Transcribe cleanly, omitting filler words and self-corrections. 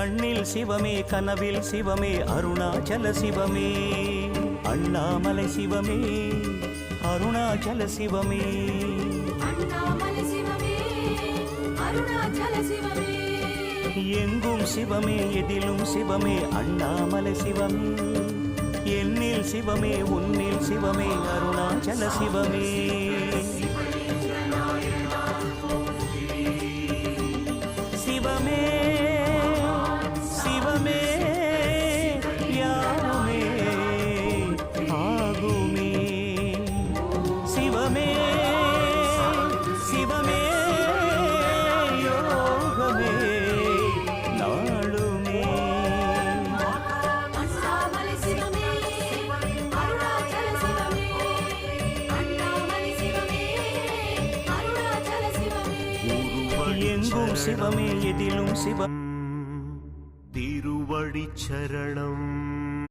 கண்ணில் சிவமே கனவில் சிவமே அருணாச்சல சிவமே அண்ணாமலை சிவமே அருணாச்சல சிவமே அண்ணாமலை சிவமே அருணாச்சல சிவமே எங்கும் சிவமே எதிலும் சிவமே அண்ணாமலை சிவமே என்னில் சிவமே உன்னில் சிவமே அருணாச்சல சிவமே சிவமே சிவமே யாருமே ஆகுமே சிவமே சிவமே யோகமே நாளுமே அண்ணாமலை சிவமே அருணாச்சல சிவமே அண்ணாமலை சிவமே அருணாச்சல சிவமே எங்கும் சிவமே எதிலும் சிவம் திருவடி சரணம்.